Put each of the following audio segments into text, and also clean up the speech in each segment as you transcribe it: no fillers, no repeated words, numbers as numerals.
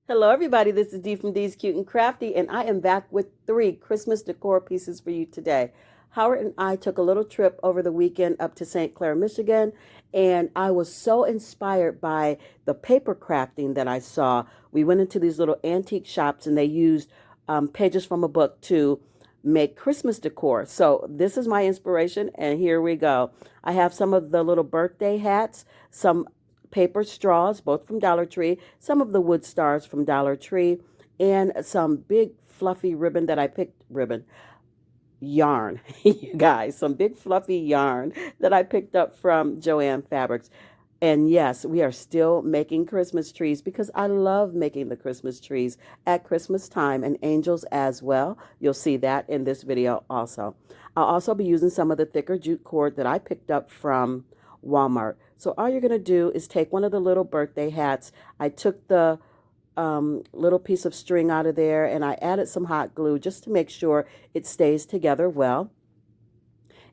Hello, everybody. This is Dee from Dee's Cute and Crafty, and I am back with 3 Christmas decor pieces for you today. Howard and I took a little trip over the weekend up to St. Clair, Michigan, and I was so inspired by the paper crafting that I saw. We went into these little antique shops, and they used pages from a book to make Christmas decor. So this is my inspiration, and here we go. I have some of the little birthday hats, some paper straws, both from Dollar Tree, some of the wood stars from Dollar Tree, and some big fluffy ribbon that I picked, yarn, you guys, some big fluffy yarn that I picked up from Joann Fabrics. And yes, we are still making Christmas trees because I love making the Christmas trees at Christmas time and angels as well. You'll see that in this video also. I'll also be using some of the thicker jute cord that I picked up from Walmart. So all you're going to do is take one of the little birthday hats. I took the little piece of string out of there and I added some hot glue just to make sure it stays together well.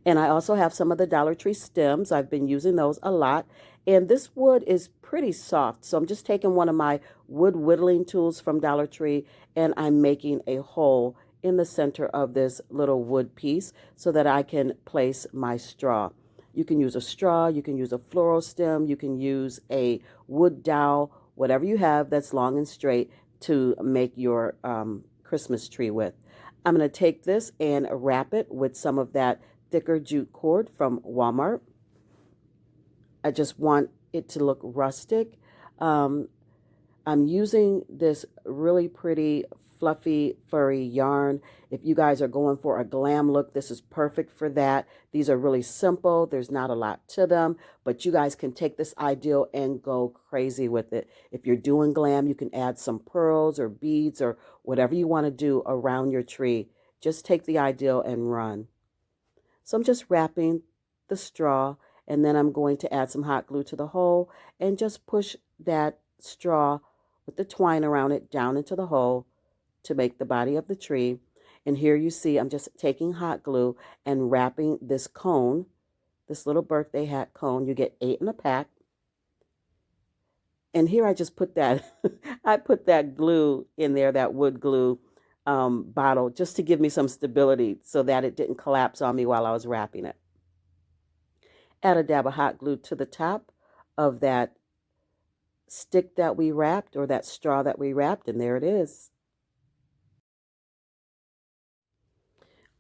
And I also have some of the Dollar Tree stems. I've been using those a lot. And this wood is pretty soft. So I'm just taking one of my wood whittling tools from Dollar Tree and I'm making a hole in the center of this little wood piece so that I can place my straw. You can use a straw, you can use a floral stem, you can use a wood dowel, whatever you have that's long and straight to make your Christmas tree with. I'm going to take this and wrap it with some of that thicker jute cord from Walmart. I just want it to look rustic. I'm using this really pretty fluffy furry yarn. If you guys are going for a glam look, this is perfect for that. These are really simple. There's not a lot to them, but you guys can take this ideal and go crazy with it. If you're doing glam, you can add some pearls or beads or whatever you want to do around your tree. Just take the ideal and run. So I'm just wrapping the straw and then I'm going to add some hot glue to the hole and just push that straw with the twine around it down into the hole to make the body of the tree. And here you see I'm just taking hot glue and wrapping this cone, this little birthday hat cone. You get 8 in a pack. And here I just put that, I put that glue in there, that wood glue bottle, just to give me some stability so that it didn't collapse on me while I was wrapping it. Add a dab of hot glue to the top of that stick that we wrapped or that straw that we wrapped, and there it is.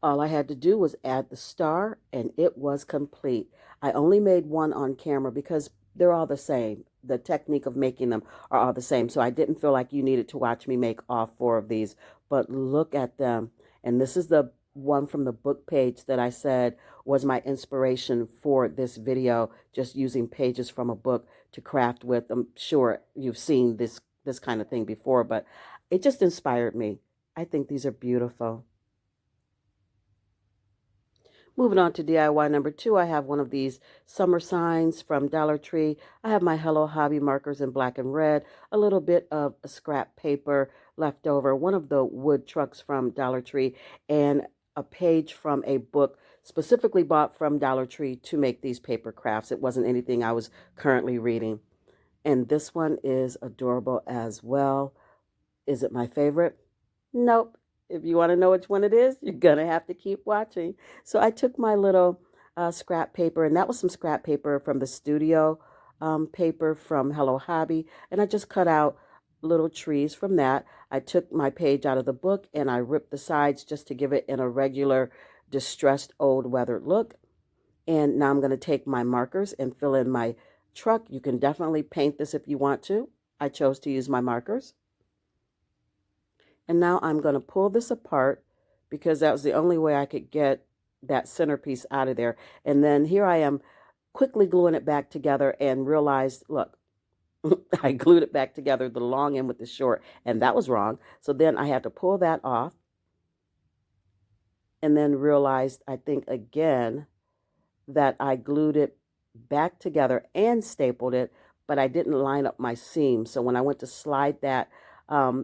All I had to do was add the star and it was complete. I only made one on camera because they're all the same. The technique of making them are all the same. So I didn't feel like you needed to watch me make all 4 of these. But look at them. And this is the one from the book page that I said was my inspiration for this video, just using pages from a book to craft with. I'm sure you've seen this kind of thing before, but it just inspired me. I think these are beautiful. Moving on to DIY number 2, I have one of these summer signs from Dollar Tree. I have my Hello Hobby markers in black and red, a little bit of scrap paper left over, one of the wood trucks from Dollar Tree, and a page from a book specifically bought from Dollar Tree to make these paper crafts. It wasn't anything I was currently reading. And this one is adorable as well. Is it my favorite? Nope. If you want to know which one it is, you're going to have to keep watching. So I took my little scrap paper, and that was some scrap paper from the studio paper from Hello Hobby, and I just cut out little trees from that. I took my page out of the book, and I ripped the sides just to give it in a regular distressed old weathered look. And now I'm going to take my markers and fill in my truck. You can definitely paint this if you want to. I chose to use my markers. And now I'm going to pull this apart because that was the only way I could get that centerpiece out of there. And then here I am quickly gluing it back together and realized, look, I glued it back together, the long end with the short, and that was wrong. So then I had to pull that off and then realized, I think again, that I glued it back together and stapled it, but I didn't line up my seam. So when I went to slide that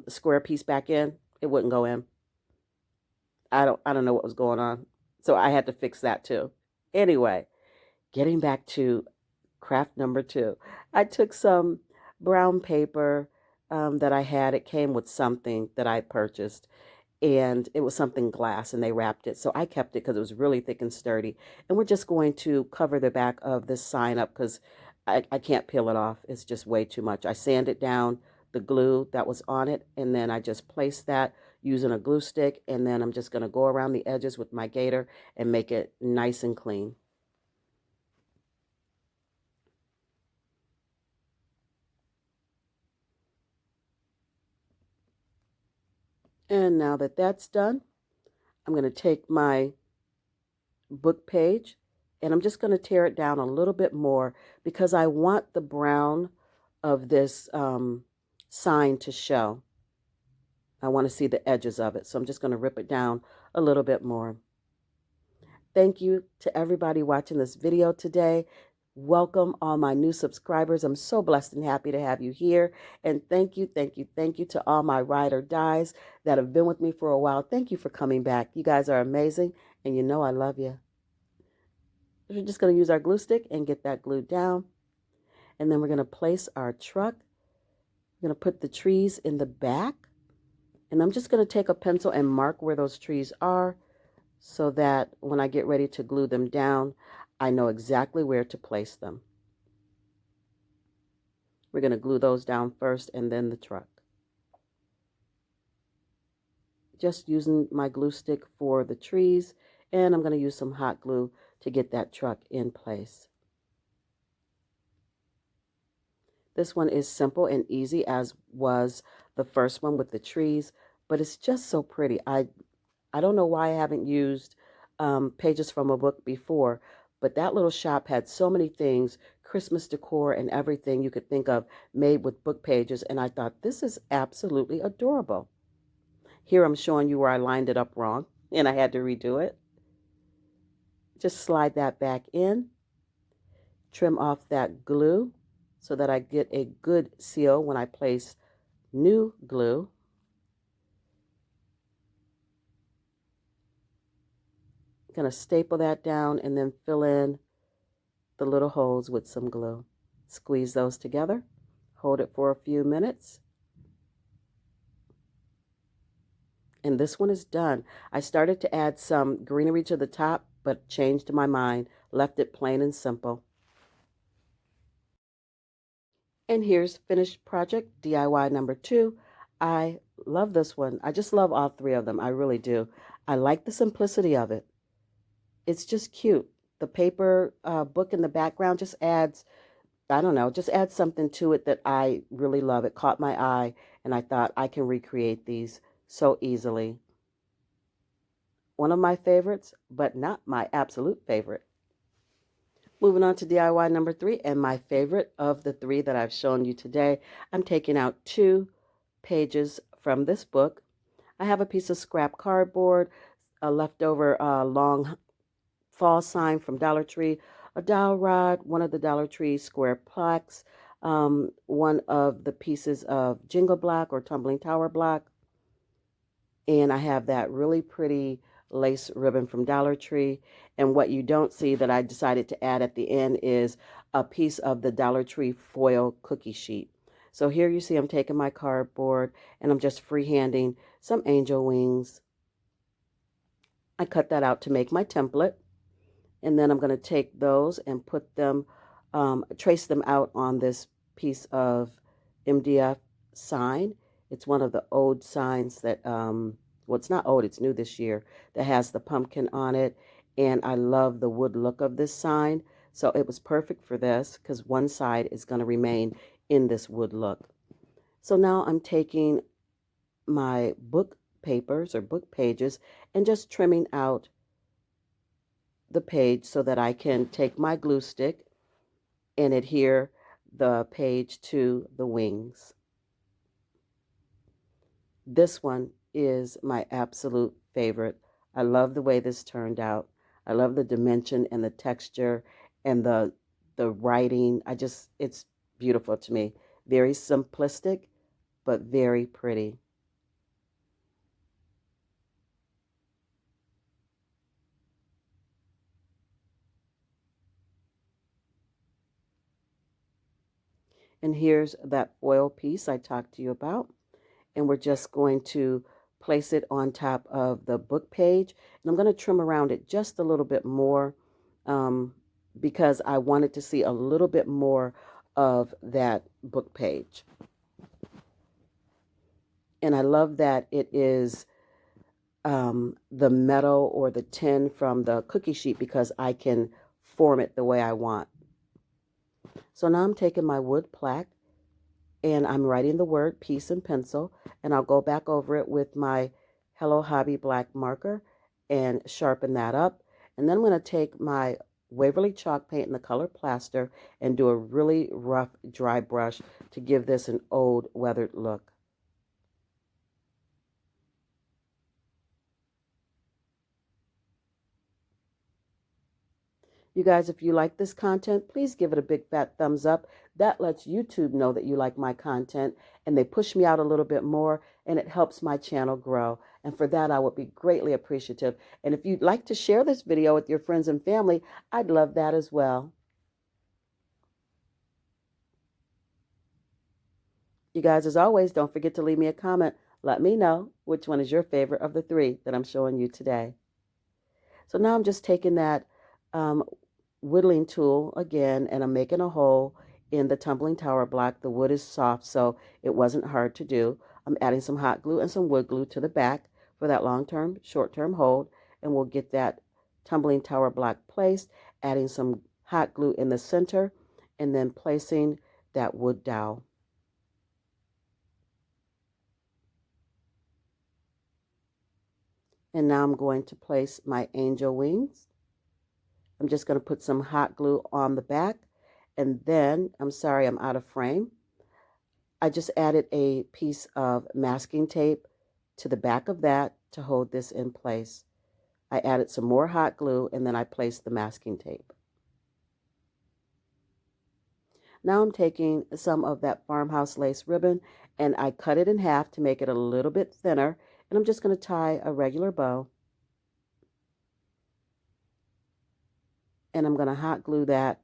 square piece back in, it wouldn't go in. I don't know what was going on. So I had to fix that too. Anyway, getting back to craft number 2. I took some brown paper that I had, it came with something that I purchased, and it was something glass, and they wrapped it. So I kept it because it was really thick and sturdy. And we're just going to cover the back of this sign up because I can't peel it off. It's just way too much. I sanded down the glue that was on it, and then I just placed that using a glue stick, and then I'm just going to go around the edges with my gator and make it nice and clean. And now that that's done, I'm going to take my book page and I'm just going to tear it down a little bit more because I want the brown of this sign to show. I want to see the edges of it. So I'm just going to rip it down a little bit more. Thank you to everybody watching this video today. Welcome all my new subscribers. I'm so blessed and happy to have you here. And thank you, thank you, thank you to all my ride or dies that have been with me for a while. Thank you for coming back. You guys are amazing, and you know I love you. We're just going to use our glue stick and get that glued down. And then we're going to place our truck. We're going to put the trees in the back. And I'm just going to take a pencil and mark where those trees are so that when I get ready to glue them down, I know exactly where to place them. We're going to glue those down first and then the truck. Just using my glue stick for the trees, and I'm going to use some hot glue to get that truck in place. This one is simple and easy, as was the first one with the trees, but it's just so pretty. I don't know why I haven't used pages from a book before, but that little shop had so many things, Christmas decor and everything you could think of made with book pages, and I thought this is absolutely adorable. Here I'm showing you where I lined it up wrong, and I had to redo it. Just slide that back in, trim off that glue so that I get a good seal when I place new glue. I'm going to staple that down and then fill in the little holes with some glue. Squeeze those together, hold it for a few minutes, and this one is done. I started to add some greenery to the top, but changed my mind, left it plain and simple. And here's finished project DIY number 2. I love this one. I just love all 3 of them. I really do. I like the simplicity of it. It's just cute. The paper book in the background just adds, I don't know, just adds something to it that I really love. It caught my eye, and I thought I can recreate these so easily. One of my favorites, but not my absolute favorite. Moving on to DIY number 3, and my favorite of the 3 that I've shown you today. I'm taking out 2 pages from this book. I have a piece of scrap cardboard, a leftover long fall sign from Dollar Tree, a dowel rod, one of the Dollar Tree square plaques, one of the pieces of Jingle Block or Tumbling Tower Block, and I have that really pretty lace ribbon from Dollar Tree. And what you don't see that I decided to add at the end is a piece of the Dollar Tree foil cookie sheet. So here you see I'm taking my cardboard and I'm just freehanding some angel wings. I cut that out to make my template. And then I'm going to take those and put them, trace them out on this piece of MDF sign. It's one of the old signs that, well, it's not old, it's new this year, that has the pumpkin on it. And I love the wood look of this sign. So it was perfect for this because one side is going to remain in this wood look. So now I'm taking my book papers or book pages and just trimming out the page so that I can take my glue stick and adhere the page to the wings. This one is my absolute favorite. I love the way this turned out. I love the dimension and the texture and the writing. It's beautiful to me. Very simplistic, but very pretty. And here's that foil piece I talked to you about. And we're just going to place it on top of the book page. And I'm going to trim around it just a little bit more um, because I wanted to see a little bit more of that book page. And I love that it is the metal or the tin from the cookie sheet because I can form it the way I want. So now I'm taking my wood plaque and I'm writing the word peace in pencil, and I'll go back over it with my Hello Hobby black marker and sharpen that up. And then I'm going to take my Waverly chalk paint in the color plaster and do a really rough dry brush to give this an old weathered look. You guys, if you like this content, please give it a big fat thumbs up. That lets YouTube know that you like my content, and they push me out a little bit more, and it helps my channel grow. And for that, I would be greatly appreciative. And if you'd like to share this video with your friends and family, I'd love that as well. You guys, as always, don't forget to leave me a comment. Let me know which one is your favorite of the three that I'm showing you today. So now I'm just taking that um, whittling tool again, and I'm making a hole in the tumbling tower block. The wood is soft, so it wasn't hard to do. I'm adding some hot glue and some wood glue to the back for that long-term, short-term hold, and we'll get that tumbling tower block placed, adding some hot glue in the center, and then placing that wood dowel. And now I'm going to place my angel wings. I'm just going to put some hot glue on the back, and then, I'm sorry, I'm out of frame. I just added a piece of masking tape to the back of that to hold this in place. I added some more hot glue, and then I placed the masking tape. Now I'm taking some of that farmhouse lace ribbon, and I cut it in half to make it a little bit thinner, and I'm just going to tie a regular bow. And I'm going to hot glue that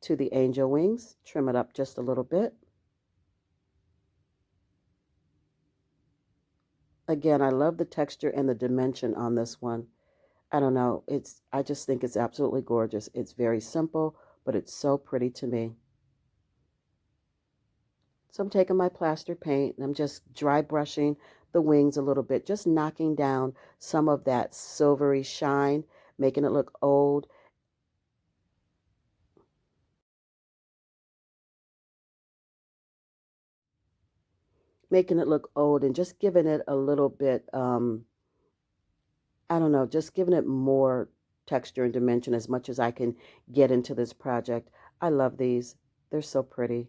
to the angel wings, trim it up just a little bit. Again, I love the texture and the dimension on this one. I don't know, I just think it's absolutely gorgeous. It's very simple, but it's so pretty to me. So I'm taking my plaster paint and I'm just dry brushing the wings a little bit, just knocking down some of that silvery shine, making it look old. Making it look old and just giving it a little bit, I don't know, just giving it more texture and dimension as much as I can get into this project. I love these. They're so pretty.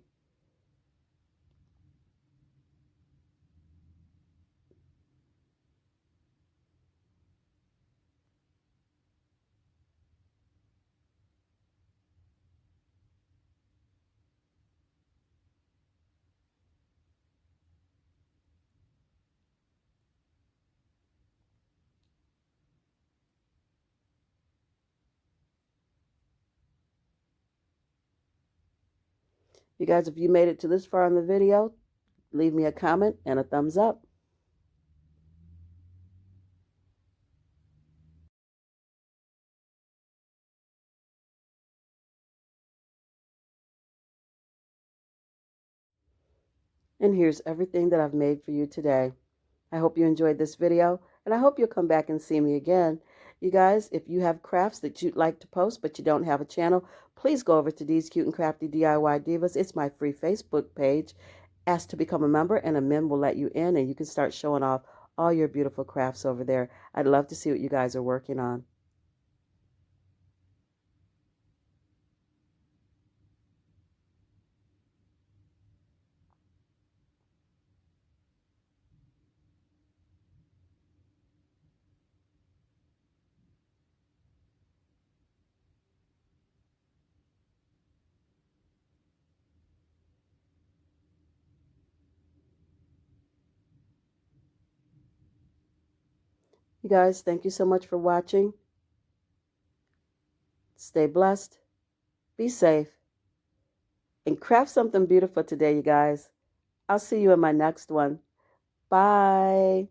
You guys, if you made it to this far in the video, leave me a comment and a thumbs up. And here's everything that I've made for you today. I hope you enjoyed this video, and I hope you'll come back and see me again. You guys, if you have crafts that you'd like to post but you don't have a channel, please go over to these Cute and Crafty DIY Divas. It's my free Facebook page. Ask to become a member, and a mem will let you in, and you can start showing off all your beautiful crafts over there. I'd love to see what you guys are working on. You guys, thank you so much for watching. Stay blessed, be safe, and craft something beautiful today, you guys. I'll see you in my next one. Bye.